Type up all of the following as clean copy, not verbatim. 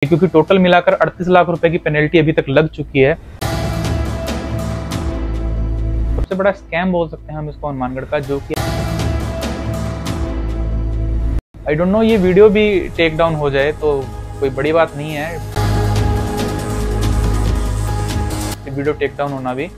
क्योंकि टोटल मिलाकर 38 लाख रुपए की पेनल्टी अभी तक लग चुकी है। सबसे बड़ा स्कैम बोल सकते हैं हम इसको हनुमानगढ़ का, जो कि आई डोंट नो ये वीडियो भी टेक डाउन हो जाए तो कोई बड़ी बात नहीं है, ये वीडियो टेक डाउन होना भी।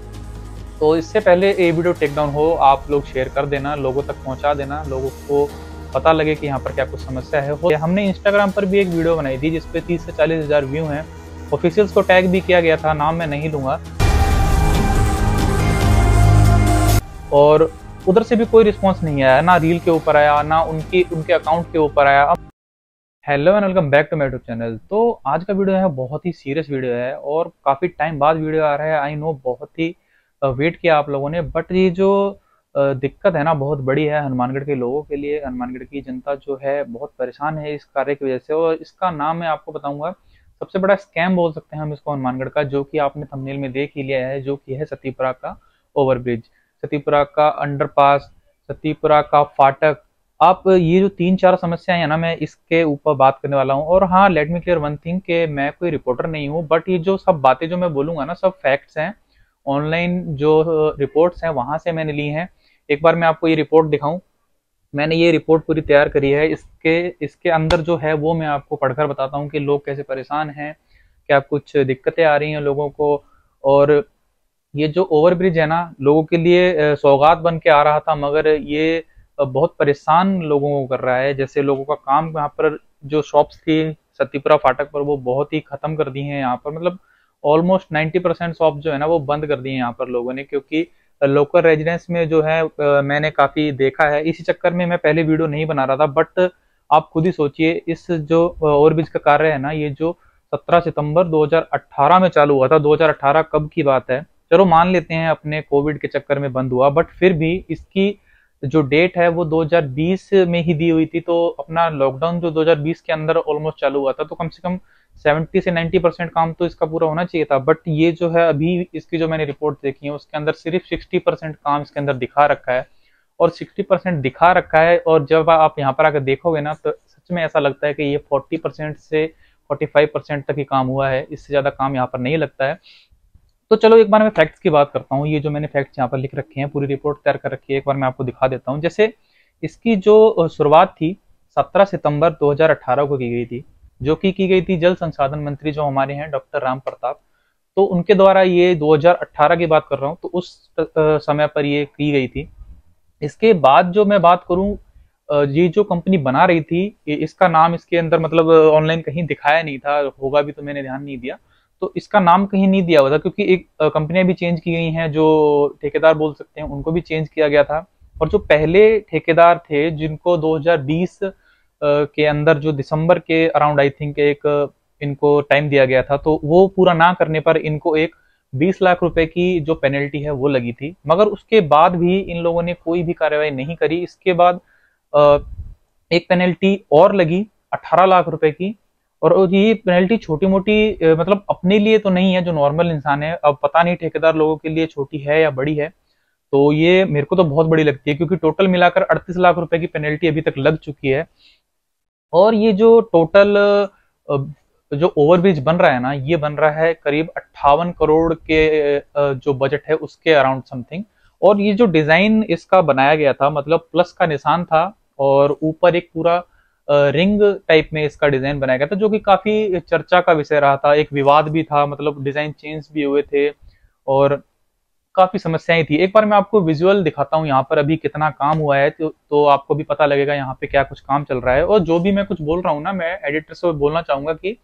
तो इससे पहले ये वीडियो टेक डाउन हो, आप लोग शेयर कर देना, लोगों तक पहुंचा देना, लोगों को पता लगे कि यहाँ पर क्या कुछ समस्या है। हमने इंस्टाग्राम पर भी एक वीडियो बनाई थी जिसपे 30 से 40 हज़ार व्यू हैं। ऑफिशियल्स को टैग भी किया गया था, नाम मैं नहीं लूंगा, और उधर से भी कोई रिस्पांस नहीं आया, ना रील के ऊपर आया, ना उनके अकाउंट के ऊपर आया। Hello and welcome back to my YouTube channel. तो आज का वीडियो है बहुत ही सीरियस वीडियो है और काफ़ी टाइम बाद वीडियो आ रहा है। आई नो बहुत ही वेट किया आप लोगों ने, बट ये जो दिक्कत है ना बहुत बड़ी है हनुमानगढ़ के लोगों के लिए। हनुमानगढ़ की जनता जो है बहुत परेशान है इस कार्य की वजह से, और इसका नाम मैं आपको बताऊंगा। सबसे बड़ा स्कैम बोल सकते हैं हम इसको हनुमानगढ़ का, जो कि आपने थंबनेल में देख ही लिया है, जो कि है सतीपुरा का ओवरब्रिज, सतीपुरा का अंडरपास, सतीपुरा का फाटक। आप ये जो 3-4 समस्याएं हैं ना, मैं इसके ऊपर बात करने वाला हूँ। और हाँ, let me clear one thing कि मैं कोई रिपोर्टर नहीं हूँ, बट ये जो सब बातें जो मैं बोलूंगा ना सब फैक्ट्स हैं, ऑनलाइन जो रिपोर्ट्स हैं वहां से मैंने ली हैं। एक बार मैं आपको ये रिपोर्ट दिखाऊं, मैंने ये रिपोर्ट पूरी तैयार करी है। इसके अंदर जो है वो मैं आपको पढ़कर बताता हूँ कि लोग कैसे परेशान हैं, क्या कुछ दिक्कतें आ रही हैं लोगों को। और ये जो ओवरब्रिज है ना लोगों के लिए सौगात बन के आ रहा था, मगर ये बहुत परेशान लोगों को कर रहा है। जैसे लोगों का काम यहाँ पर, जो शॉप्स थी सतीपुरा फाटक पर, वो बहुत ही खत्म कर दी हैं यहाँ पर। मतलब ऑलमोस्ट 90% शॉप जो है ना वो बंद कर दी है यहाँ पर लोगों ने, क्योंकि लोकल रेजिडेंस में जो है मैंने काफी देखा है। इसी चक्कर में मैं पहले वीडियो नहीं बना रहा था, बट आप खुद ही सोचिए, इस जो ओवरब्रिज का कार्य है ना, ये जो 17 सितंबर 2018 में चालू हुआ था। 2018 कब की बात है, चलो मान लेते हैं अपने कोविड के चक्कर में बंद हुआ, बट फिर भी इसकी जो डेट है वो 2020 में ही दी हुई थी। तो अपना लॉकडाउन जो 2020 के अंदर ऑलमोस्ट चालू हुआ था, तो कम से कम 70 से 90% काम तो इसका पूरा होना चाहिए था। बट ये जो है अभी इसकी जो मैंने रिपोर्ट देखी है उसके अंदर सिर्फ 60% काम इसके अंदर दिखा रखा है। और 60% दिखा रखा है, और जब आप यहाँ पर आकर देखोगे ना तो सच में ऐसा लगता है कि ये 40% से 45% तक ही काम हुआ है, इससे ज्यादा काम यहाँ पर नहीं लगता है। तो चलो एक बार मैं फैक्ट्स की बात करता हूँ। ये जो मैंने फैक्ट्स यहाँ पर लिख रखे हैं, पूरी रिपोर्ट तैयार कर रखी है, एक बार मैं आपको दिखा देता हूँ। जैसे इसकी जो शुरुआत थी 17 सितंबर 2018 को की गई थी, जो कि की गई थी जल संसाधन मंत्री जो हमारे हैं डॉक्टर राम प्रताप, तो उनके द्वारा। ये 2018 की बात कर रहा हूँ, तो उस समय पर ये की गई थी। इसके बाद जो मैं बात करूँ, ये जो कंपनी बना रही थी, इसका नाम इसके अंदर मतलब ऑनलाइन कहीं दिखाया नहीं था, होगा भी तो मैंने ध्यान नहीं दिया। तो इसका नाम कहीं नहीं दिया हुआ था, क्योंकि एक कंपनियां भी चेंज की गई हैं, जो ठेकेदार बोल सकते हैं उनको भी चेंज किया गया था। और जो पहले ठेकेदार थे जिनको 2020 के अंदर, जो दिसंबर के अराउंड आई थिंक एक इनको टाइम दिया गया था, तो वो पूरा ना करने पर इनको एक 20 लाख रुपए की जो पेनल्टी है वो लगी थी। मगर उसके बाद भी इन लोगों ने कोई भी कार्रवाई नहीं करी। इसके बाद एक पेनल्टी और लगी 18 लाख रुपए की। और ये पेनल्टी छोटी मोटी मतलब अपने लिए तो नहीं है, जो नॉर्मल इंसान है, अब पता नहीं ठेकेदार लोगों के लिए छोटी है या बड़ी है। तो ये मेरे को तो बहुत बड़ी लगती है, क्योंकि टोटल मिलाकर 38 लाख रुपए की पेनल्टी अभी तक लग चुकी है। और ये जो टोटल जो ओवरब्रिज बन रहा है ना, ये बन रहा है करीब 58 करोड़ के जो बजट है उसके अराउंड समथिंग। और ये जो डिजाइन इसका बनाया गया था, मतलब प्लस का निशान था, और ऊपर एक पूरा रिंग टाइप में इसका डिजाइन बनाया गया था, जो कि काफी चर्चा का विषय रहा था, एक विवाद भी था, मतलब डिजाइन चेंज भी हुए थे और काफी समस्याएं थी। एक बार मैं आपको विजुअल दिखाता हूँ यहाँ पर अभी कितना काम हुआ है, तो आपको भी पता लगेगा यहाँ पे क्या कुछ काम चल रहा है। और जो भी मैं कुछ बोल रहा हूँ ना, मैं एडिटर से बोलना चाहूंगा कि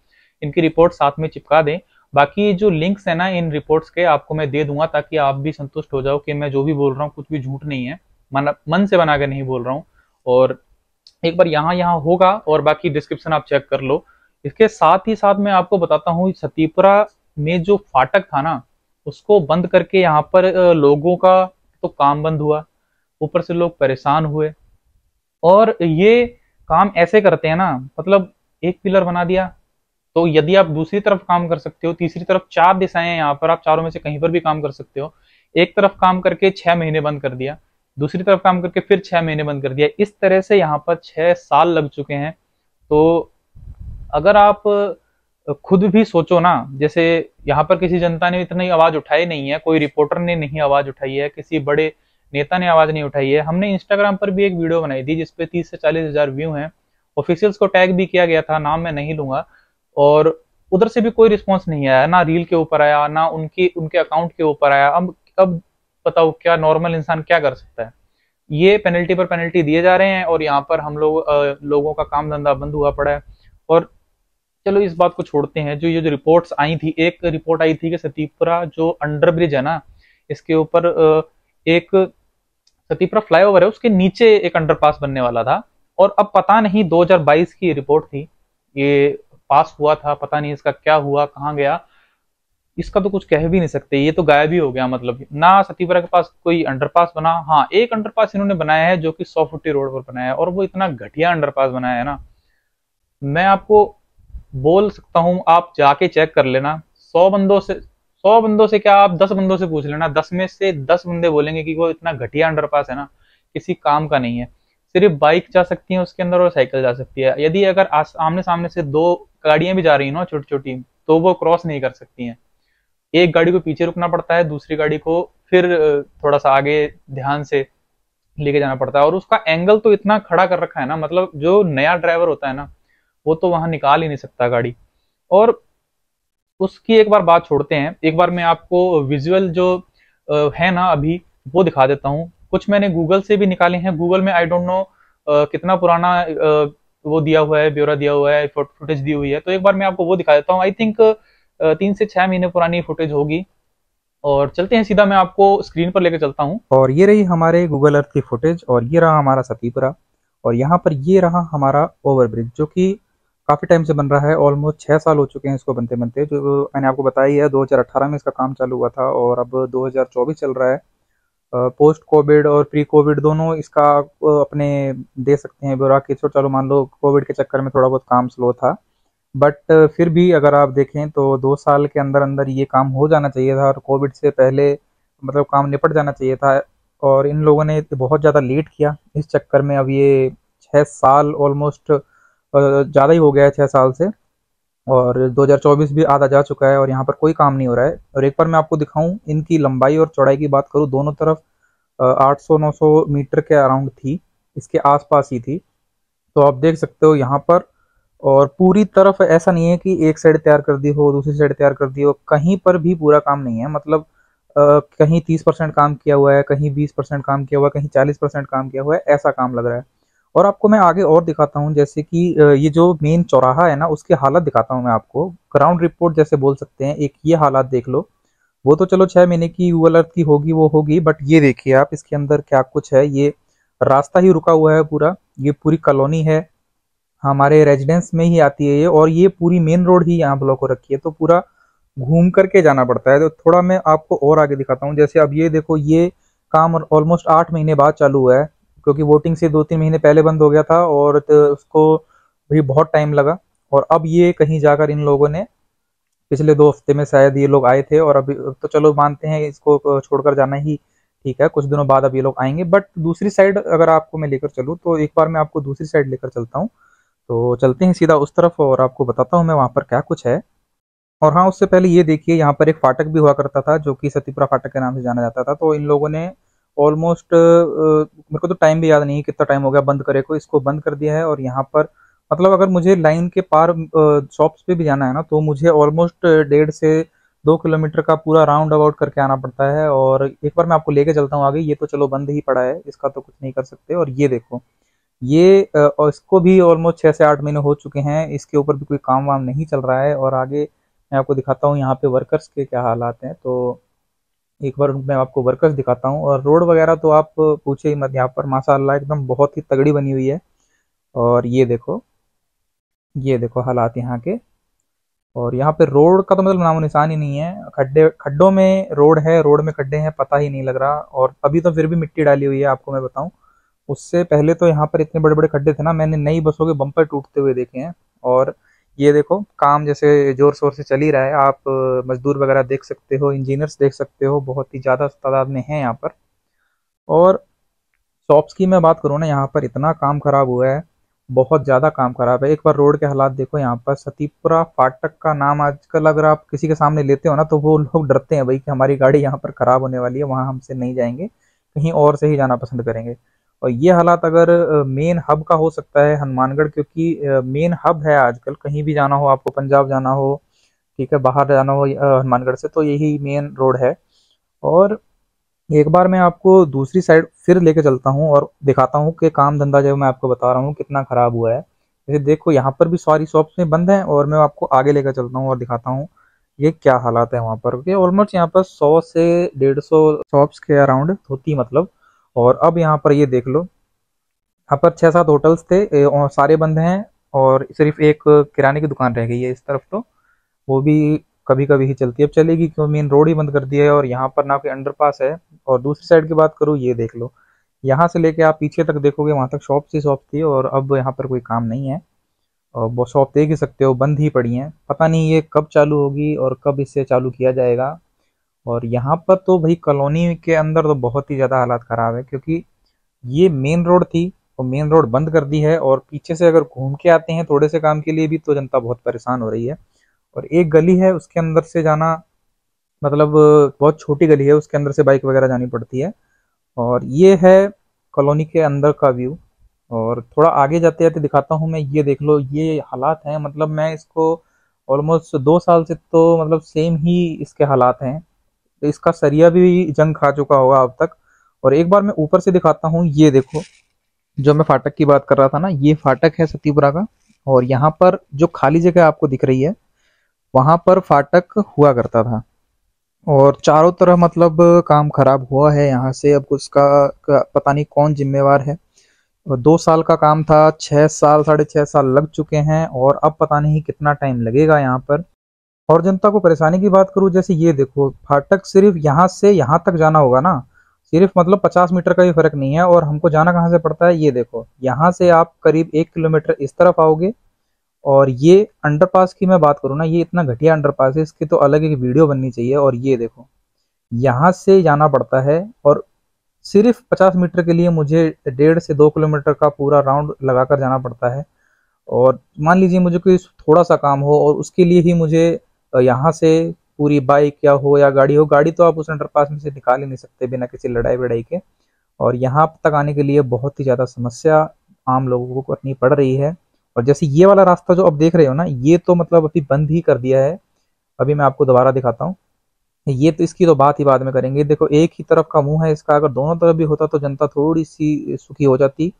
इनकी रिपोर्ट साथ में चिपका दें। बाकी जो लिंक्स है ना इन रिपोर्ट्स के, आपको मैं दे दूंगा, ताकि आप भी संतुष्ट हो जाओ कि मैं जो भी बोल रहा हूँ कुछ भी झूठ नहीं है, मन से बना के नहीं बोल रहा हूँ। और एक बार यहाँ यहाँ होगा, और बाकी डिस्क्रिप्शन आप चेक कर लो। इसके साथ ही साथ मैं आपको बताता हूँ, सतीपुरा में जो फाटक था ना उसको बंद करके यहाँ पर लोगों का तो काम बंद हुआ, ऊपर से लोग परेशान हुए। और ये काम ऐसे करते हैं ना, मतलब एक पिलर बना दिया, तो यदि आप दूसरी तरफ काम कर सकते हो, तीसरी तरफ 4 दिशाएं हैं यहाँ पर, आप चारों में से कहीं पर भी काम कर सकते हो। एक तरफ काम करके 6 महीने बंद कर दिया, दूसरी तरफ काम करके फिर 6 महीने बंद कर दिया। इस तरह से यहाँ पर 6 साल लग चुके हैं। तो अगर आप खुद भी सोचो ना, जैसे यहाँ पर किसी जनता ने इतनी आवाज उठाई नहीं है, कोई रिपोर्टर ने नहीं आवाज उठाई है, किसी बड़े नेता ने आवाज नहीं उठाई है। हमने इंस्टाग्राम पर भी एक वीडियो बनाई थी जिसपे 30 से 40 हजार व्यू हैं। ऑफिशियल्स को टैग भी किया गया था, नाम मैं नहीं लूंगा। और उधर से भी कोई रिस्पॉन्स नहीं आया, ना रील के ऊपर आया, ना उनकी उनके अकाउंट के ऊपर आया। अब बताओ क्या नॉर्मल इंसान क्या कर सकता है। ये पेनल्टी पर पेनल्टी दिए जा रहे हैं और यहाँ पर हम लोग लोगों का काम धंधा बंद हुआ पड़ा है। और चलो इस बात को छोड़ते हैं, जो ये जो रिपोर्ट्स आई थी, एक रिपोर्ट आई थी कि सतीपुरा जो अंडर ब्रिज है ना, इसके ऊपर एक सतीपुरा फ्लाईओवर है, उसके नीचे एक अंडरपास बनने वाला था। और अब पता नहीं, 2022 की रिपोर्ट थी, ये पास हुआ था, पता नहीं इसका क्या हुआ, कहाँ गया, इसका तो कुछ कह भी नहीं सकते। ये तो गायब ही हो गया, मतलब ना सतीपुरा के पास कोई अंडरपास बना। हाँ, एक अंडरपास इन्होंने बनाया है जो कि 100 फुटी रोड पर बनाया है, और वो इतना घटिया अंडरपास बनाया है ना, मैं आपको बोल सकता हूं, आप जाके चेक कर लेना। 100 बंदों से क्या, आप 10 बंदों से पूछ लेना, 10 में से 10 बंदे बोलेंगे कि वो इतना घटिया अंडरपास है ना, किसी काम का नहीं है। सिर्फ बाइक जा सकती है उसके अंदर और साइकिल जा सकती है। यदि अगर आमने सामने से दो गाड़ियां भी जा रही हैं ना छोटी छोटी, तो वो क्रॉस नहीं कर सकती हैं। एक गाड़ी को पीछे रुकना पड़ता है, दूसरी गाड़ी को फिर थोड़ा सा आगे ध्यान से लेके जाना पड़ता है। और उसका एंगल तो इतना खड़ा कर रखा है ना, मतलब जो नया ड्राइवर होता है ना, वो तो वहां निकाल ही नहीं सकता गाड़ी। और उसकी एक बार बात छोड़ते हैं, एक बार मैं आपको विजुअल जो है ना अभी, वो दिखा देता हूँ। कुछ मैंने गूगल से भी निकाले हैं। गूगल में आई डोंट नो कितना पुराना वो दिया हुआ है, ब्यौरा दिया हुआ है, फुटेज दी हुई है। तो एक बार मैं आपको वो दिखा देता हूँ। आई थिंक 3 से 6 महीने पुरानी फुटेज होगी। और चलते हैं सीधा, मैं आपको स्क्रीन पर लेकर चलता हूँ। और ये रही हमारे गूगल अर्थ की फुटेज, और ये रहा हमारा सतीपुरा, और यहाँ पर ये रहा हमारा ओवरब्रिज जो कि काफ़ी टाइम से बन रहा है। ऑलमोस्ट 6 साल हो चुके हैं इसको बनते बनते, जो मैंने आपको बताया ही है। 2018 में इसका काम चालू हुआ था और अब 2024 चल रहा है। पोस्ट कोविड और प्री कोविड दोनों इसका अपने दे सकते हैं ब्यौरा कि चलो मान लो कोविड के चक्कर में थोड़ा बहुत काम स्लो था, बट फिर भी अगर आप देखें तो 2 साल के अंदर अंदर ये काम हो जाना चाहिए था, और कोविड से पहले मतलब काम निपट जाना चाहिए था। और इन लोगों ने बहुत ज़्यादा लेट किया, इस चक्कर में अब ये 6 साल ऑलमोस्ट ज़्यादा ही हो गया है 6 साल से। और 2024 भी आधा जा चुका है और यहाँ पर कोई काम नहीं हो रहा है। और एक बार मैं आपको दिखाऊं, इनकी लंबाई और चौड़ाई की बात करूं, दोनों तरफ 800-900 मीटर के अराउंड थी, इसके आसपास ही थी। तो आप देख सकते हो यहाँ पर। और पूरी तरफ ऐसा नहीं है कि एक साइड तैयार कर दी हो दूसरी साइड तैयार कर दी हो, कहीं पर भी पूरा काम नहीं है। मतलब कहीं 30% काम किया हुआ है, कहीं 20% काम किया हुआ है, कहीं 40% काम किया हुआ है, ऐसा काम लग रहा है। और आपको मैं आगे और दिखाता हूँ, जैसे कि ये जो मेन चौराहा है ना, उसकी हालत दिखाता हूँ मैं आपको। ग्राउंड रिपोर्ट जैसे बोल सकते हैं, एक ये हालात देख लो। वो तो चलो 6 महीने की गूगल अर्थ की होगी, वो होगी, बट ये देखिए आप इसके अंदर क्या कुछ है। ये रास्ता ही रुका हुआ है पूरा, ये पूरी कॉलोनी है, हमारे रेजिडेंस में ही आती है ये। और ये पूरी मेन रोड ही यहाँ ब्लॉक हो रखी है, तो पूरा घूम करके जाना पड़ता है। तो थोड़ा मैं आपको और आगे दिखाता हूँ। जैसे अब ये देखो, ये काम ऑलमोस्ट 8 महीने बाद चालू हुआ है, क्योंकि वोटिंग से 2-3 महीने पहले बंद हो गया था, और तो उसको भी बहुत टाइम लगा। और अब ये कहीं जाकर इन लोगों ने पिछले 2 हफ्ते में शायद ये लोग आए थे, और अभी तो चलो मानते हैं इसको छोड़कर जाना ही ठीक है, कुछ दिनों बाद अब ये लोग आएंगे। बट दूसरी साइड अगर आपको मैं लेकर चलूँ, तो एक बार मैं आपको दूसरी साइड लेकर चलता हूँ। तो चलते हैं सीधा उस तरफ और आपको बताता हूँ मैं वहाँ पर क्या कुछ है। और हाँ, उससे पहले ये देखिए, यहाँ पर एक फाटक भी हुआ करता था जो कि सतीपुरा फाटक के नाम से जाना जाता था। तो इन लोगों ने ऑलमोस्ट, मेरे को तो टाइम भी याद नहीं कितना टाइम हो गया बंद करे को, इसको बंद कर दिया है। और यहाँ पर मतलब अगर मुझे लाइन के पार शॉप्स पे भी जाना है ना, तो मुझे ऑलमोस्ट 1.5 से 2 किलोमीटर का पूरा राउंड अबाउट करके आना पड़ता है। और एक बार मैं आपको लेके चलता हूँ आगे। ये तो चलो बंद ही पड़ा है, इसका तो कुछ नहीं कर सकते। और ये देखो, ये और इसको भी ऑलमोस्ट 6 से 8 महीने हो चुके हैं, इसके ऊपर भी कोई काम वाम नहीं चल रहा है। और आगे मैं आपको दिखाता हूँ यहाँ पे वर्कर्स के क्या हालात हैं। तो एक बार मैं आपको वर्कर्स दिखाता हूँ। और रोड वगैरह तो आप पूछे ही मत, यहाँ पर माशाल्लाह एकदम बहुत ही तगड़ी बनी हुई है। और ये देखो, ये देखो हालात यहाँ के। और यहाँ पे रोड का तो मतलब नामो निशान ही नहीं है, खड्डे खड्डों में रोड है, रोड में खड्डे हैं, पता ही नहीं लग रहा। और अभी तो फिर भी मिट्टी डाली हुई है, आपको मैं बताऊं, उससे पहले तो यहाँ पर इतने बड़े बड़े खड्डे थे ना, मैंने नई बसों के बम्पर टूटते हुए देखे हैं। और ये देखो, काम जैसे जोर शोर से चल ही रहा है। आप मजदूर वगैरह देख सकते हो, इंजीनियर्स देख सकते हो, बहुत ही ज़्यादा तादाद में है यहाँ पर। और शॉप्स की मैं बात करूँ ना, यहाँ पर इतना काम खराब हुआ है। बहुत ज़्यादा काम खराब है। एक बार रोड के हालात देखो, यहाँ पर सतीपुरा फाटक का नाम आजकल अगर आप किसी के सामने लेते हो ना, तो वो लोग डरते हैं भाई कि हमारी गाड़ी यहाँ पर खराब होने वाली है, वहाँ हमसे नहीं जाएंगे, कहीं और से ही जाना पसंद करेंगे। और ये हालात अगर मेन हब का हो सकता है हनुमानगढ़, क्योंकि मेन हब है आजकल, कहीं भी जाना हो आपको, पंजाब जाना हो, ठीक है, बाहर जाना हो हनुमानगढ़ से, तो यही मेन रोड है। और एक बार मैं आपको दूसरी साइड फिर लेके चलता हूँ और दिखाता हूँ कि काम धंधा जो मैं आपको बता रहा हूँ कितना खराब हुआ है। जैसे देखो, यहाँ पर भी सारी शॉप्स में बंद हैं, और मैं आपको आगे लेकर चलता हूँ और दिखाता हूँ ये क्या हालात है वहाँ पर। कि ऑलमोस्ट यहाँ पर 100 से 150 शॉप्स के अराउंड होती, मतलब। और अब यहाँ पर ये देख लो, यहाँ पर 6-7 होटल्स थे, और सारे बंद हैं, और सिर्फ एक किराने की दुकान रह गई है इस तरफ, तो वो भी कभी कभी ही चलती है। अब चलेगी क्यों, मेन रोड ही बंद कर दिया है, और यहाँ पर ना कोई अंडरपास है। और दूसरी साइड की बात करूँ, ये देख लो, यहाँ से लेके आप पीछे तक देखोगे, वहां तक शॉप ही शॉप थी, और अब यहाँ पर कोई काम नहीं है। और वो शॉप देख ही सकते हो, बंद ही पड़ी हैं। पता नहीं ये कब चालू होगी और कब इसे चालू किया जाएगा। और यहाँ पर तो भाई कॉलोनी के अंदर तो बहुत ही ज़्यादा हालात ख़राब है, क्योंकि ये मेन रोड थी, और मेन रोड बंद कर दी है, और पीछे से अगर घूम के आते हैं थोड़े से काम के लिए भी, तो जनता बहुत परेशान हो रही है। और एक गली है, उसके अंदर से जाना, मतलब बहुत छोटी गली है, उसके अंदर से बाइक वगैरह जानी पड़ती है। और ये है कॉलोनी के अंदर का व्यू। और थोड़ा आगे जाते जाते दिखाता हूँ मैं, ये देख लो, ये हालात हैं, मतलब मैं इसको ऑलमोस्ट 2 साल से तो मतलब सेम ही इसके हालात हैं। तो इसका सरिया भी जंग खा चुका होगा अब तक। और एक बार मैं ऊपर से दिखाता हूँ, ये देखो, जो मैं फाटक की बात कर रहा था ना, ये फाटक है सतीपुरा का। और यहाँ पर जो खाली जगह आपको दिख रही है, वहां पर फाटक हुआ करता था। और चारों तरफ मतलब काम खराब हुआ है यहाँ से। अब उसका पता नहीं कौन जिम्मेवार है। 2 साल का काम था, 6 साल, 6.5 साल लग चुके हैं, और अब पता नहीं कितना टाइम लगेगा यहाँ पर। और जनता को परेशानी की बात करूँ, जैसे ये देखो, फाटक सिर्फ यहाँ से यहाँ तक जाना होगा ना, सिर्फ मतलब 50 मीटर का भी फर्क नहीं है। और हमको जाना कहाँ से पड़ता है, ये देखो, यहाँ से आप करीब 1 किलोमीटर इस तरफ आओगे। और ये अंडरपास की मैं बात करूँ ना, ये इतना घटिया अंडरपास है, इसकी तो अलग एक वीडियो बननी चाहिए। और ये देखो, यहाँ से जाना पड़ता है, और सिर्फ 50 मीटर के लिए मुझे 1.5 से 2 किलोमीटर का पूरा राउंड लगाकर जाना पड़ता है। और मान लीजिए मुझे कोई थोड़ा सा काम हो, और उसके लिए ही मुझे यहाँ से पूरी बाइक या हो या गाड़ी हो, गाड़ी तो आप उस अंडरपास में से निकाल ही नहीं सकते बिना किसी लड़ाई वड़ाई के। और यहाँ तक आने के लिए बहुत ही ज़्यादा समस्या आम लोगों को करनी पड़ रही है। और जैसे ये वाला रास्ता जो अब देख रहे हो ना, ये तो मतलब अभी बंद ही कर दिया है। अभी मैं आपको दोबारा दिखाता हूँ। ये तो, इसकी तो बात ही बाद में करेंगे। देखो, एक ही तरफ का मुंह है इसका, अगर दोनों तरफ भी होता तो जनता थोड़ी सी सुखी हो जाती।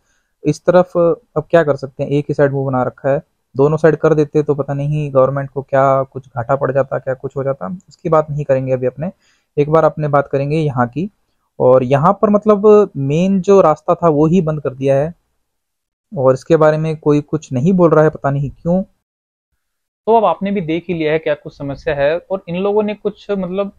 इस तरफ अब क्या कर सकते हैं, एक ही साइड मुंह बना रखा है। दोनों साइड कर देते तो पता नहीं गवर्नमेंट को क्या कुछ घाटा पड़ जाता, क्या कुछ हो जाता। उसकी बात नहीं करेंगे अभी अपने। एक बार अपने बात करेंगे यहाँ की। और यहाँ पर मतलब मेन जो रास्ता था वो ही बंद कर दिया है, और इसके बारे में कोई कुछ नहीं बोल रहा है, पता नहीं क्यों। तो अब आपने भी देख ही लिया है क्या कुछ समस्या है, और इन लोगों ने कुछ मतलब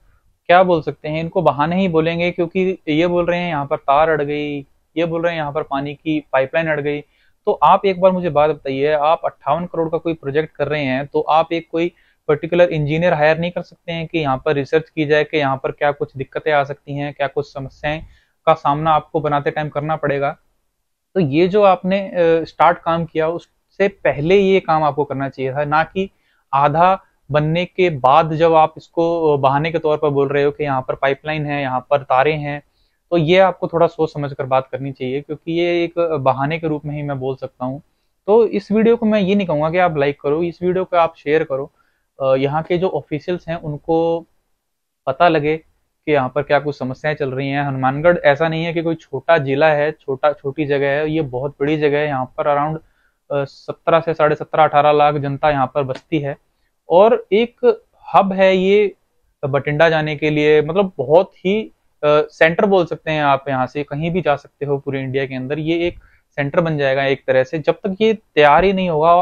क्या बोल सकते हैं, इनको बहाने ही बोलेंगे, क्योंकि ये बोल रहे हैं यहाँ पर तार अड़ गई, ये बोल रहे हैं यहाँ पर पानी की पाइपलाइन अड़ गई। तो आप एक बार मुझे बात बताइए, आप 58 करोड़ का कोई प्रोजेक्ट कर रहे हैं, तो आप एक कोई पर्टिकुलर इंजीनियर हायर नहीं कर सकते हैं कि यहाँ पर रिसर्च की जाए कि यहाँ पर क्या कुछ दिक्कतें आ सकती हैं, क्या कुछ समस्याएं का सामना आपको बनाते टाइम करना पड़ेगा। तो ये जो आपने स्टार्ट काम किया, उससे पहले ये काम आपको करना चाहिए था, ना कि आधा बनने के बाद जब आप इसको बहाने के तौर पर बोल रहे हो कि यहाँ पर पाइपलाइन है, यहाँ पर तारे हैं। तो ये आपको थोड़ा सोच समझ कर बात करनी चाहिए, क्योंकि ये एक बहाने के रूप में ही मैं बोल सकता हूँ। तो इस वीडियो को मैं ये नहीं कहूँगा कि आप लाइक करो, इस वीडियो को आप शेयर करो। यहाँ के जो ऑफिशियल्स हैं उनको पता लगे कि यहाँ पर क्या कुछ समस्याएं चल रही हैं। हनुमानगढ़ ऐसा नहीं है कि कोई छोटा जिला है, छोटी जगह है, ये बहुत बड़ी जगह है। यहाँ पर अराउंड 17 से 17.5-18 लाख जनता यहाँ पर बसती है, और एक हब है ये बठिंडा जाने के लिए, मतलब बहुत ही सेंटर बोल सकते हैं। आप यहाँ से कहीं भी जा सकते हो पूरे इंडिया के अंदर, ये एक सेंटर बन जाएगा एक तरह से। जब तक ये तैयार ही नहीं होगा,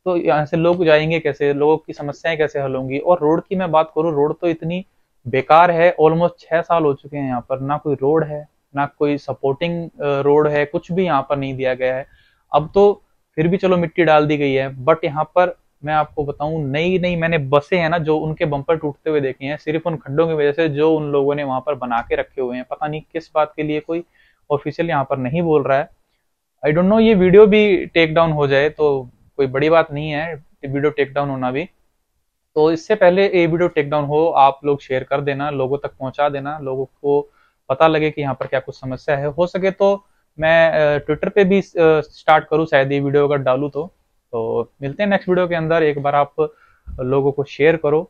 तो यहाँ से लोग जाएंगे कैसे, लोगों की समस्याएं कैसे हल होंगी। और रोड की मैं बात करूँ, रोड तो इतनी बेकार है, ऑलमोस्ट 6 साल हो चुके हैं यहाँ पर ना कोई रोड है, ना कोई सपोर्टिंग रोड है, कुछ भी यहाँ पर नहीं दिया गया है। अब तो फिर भी चलो मिट्टी डाल दी गई है, बट यहाँ पर मैं आपको बताऊं, नई नई मैंने बसें हैं ना, जो उनके बम्पर टूटते हुए देखे हैं, सिर्फ उन खड्डों की वजह से जो उन लोगों ने वहां पर बना के रखे हुए हैं। पता नहीं किस बात के लिए, कोई ऑफिशियल यहाँ पर नहीं बोल रहा है। आई डोंट नो ये वीडियो भी टेक डाउन हो जाए तो कोई बड़ी बात नहीं है, वीडियो टेक डाउन होना भी। तो इससे पहले ये वीडियो टेक डाउन हो, आप लोग शेयर कर देना, लोगों तक पहुंचा देना, लोगों को पता लगे कि यहाँ पर क्या कुछ समस्या है। हो सके तो मैं ट्विटर पे भी स्टार्ट करूँ शायद ये वीडियो अगर डालूँ तो मिलते हैं नेक्स्ट वीडियो के अंदर। एक बार आप लोगों को शेयर करो